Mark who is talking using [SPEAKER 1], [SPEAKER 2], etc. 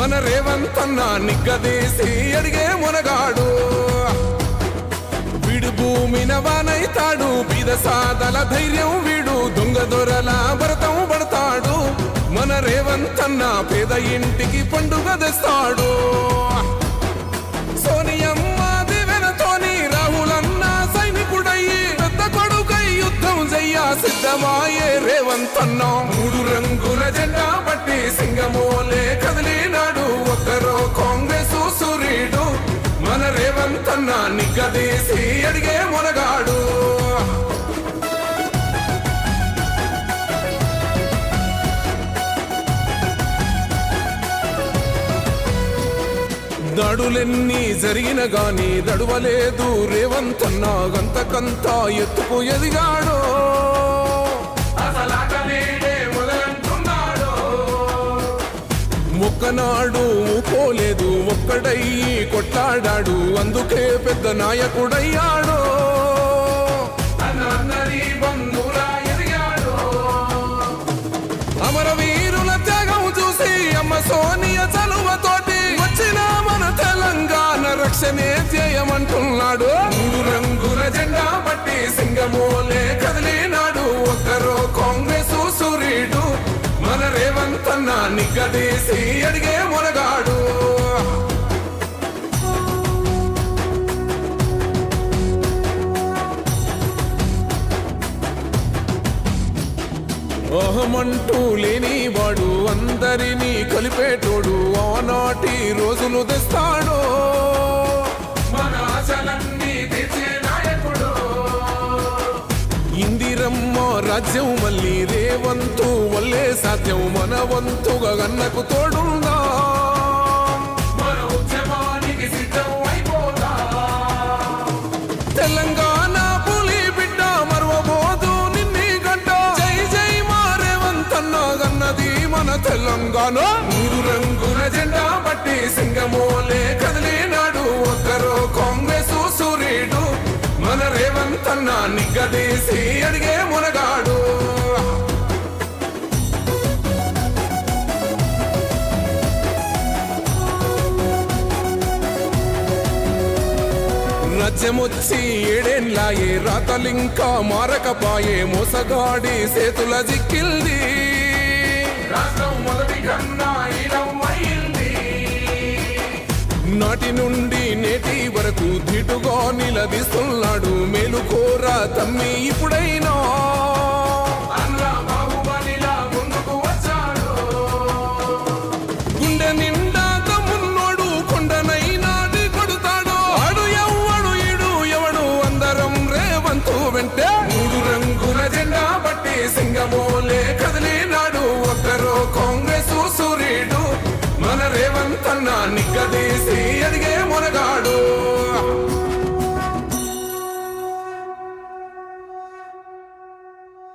[SPEAKER 1] మన రేవంత్ అన్న నిగ్గదీసి అడిగే మునగాడు. వీడు భూమిన వానైతాడు, బీద సాదల ధైర్యం వీడు, దొంగ దొరల భరతం పడతాడు. మన రేవంత్ అన్న పేద ఇంటికి పండుగ తెస్తాడు. సోనియమ్మ దివెనతోని రాహులన్న సైనికుడయ్యి పెద్ద కొడుకై యుద్ధం చెయ్య సిద్ధమాయే రేవంత్ అన్న. 3 రంగుల జెండా పట్టి సింగమోలే కదిలినాడు, ఒక్కరో కాంగ్రెస్ సూర్యుడు. మన రేవంత్ అన్న నిగ్గదీసి అడిగే మునగాడు. దాడులెన్ని జరిగిన గాని దడువలేదు రేవంత్ అన్న, గంతకంతా ఎత్తుకు ఎదిగాడు. మొక్కనాడు ఊకోలేదు, ఒక్కడయ్యి కొట్లాడాడు, అందుకే పెద్ద నాయకుడయ్యాడు. అమరవీరుల త్యాగం చూసి అమ్మ సోనియ చలువతోటి వచ్చిన మన తెలంగాణ రక్షణే చేయమంటున్నాడు. 3 రంగుల జెండా పట్టి సింగమోలే కదిలినాడు, ఒక్కరో కాంగ్రెస్ సూర్యుడు. మన రేవంత్ అన్న నిగ్గదీసి అడిగే మునగాడు. అహమంటూ లేనివాడు, అందరినీ కలిపేటోడు, ఆనాటి రోజులు తెస్తాడు. మన ఆశలన్నీ తెచ్చే నాయకుడు. ఇందిరమ్మ రాజ్యం మళ్ళీ రేవంతు వల్లే సాధ్యం, మన వంతుగా గన్నకు తోడుందా. మన ఉద్యమానికి సిద్ధం అయిపోదా. తెలంగాణ పులి బిడ్డ మరవబోదు నిన్ని గంట. జై జై మా రేవంత్ అన్న గన్నది మన తెలంగాణ. 3 రంగుల జెండా పట్టి సింగమోలే కదిలినాడు, ఒక్కరో కాంగ్రెస్ సూర్యుడు. మన రేవంత్ అన్న నిగ్గదీసి అడిగే మునగాడు. రాజ్యమొచ్చి 7 ఏళ్లాయే, రాతలింకా మారకపాయే, మోసగాడి సేతుల జిక్కిల్ది. రాష్ట్రం మొదటి కన్నా ఈలమైంది. నాటి నుండి నేటి వరకు ధీటుగా నిలదీస్తున్నాడు, మేలుకోరా తమ్మి ఇప్పుడైనా. గుండె నిండా తమ్మున్నోడు, కొండనైనా కొడుతాడు. ఆడు ఎవ్వడు ఈడు ఎవడు, అందరం రేవంతు వెంటే. 3 రంగుల జెండా పట్టి సింగమోలే కదిలినాడు, ఒక్కరో కాంగ్రెస్ సూర్యుడు. మన రేవంత్ అన్న నిగ్గదీసి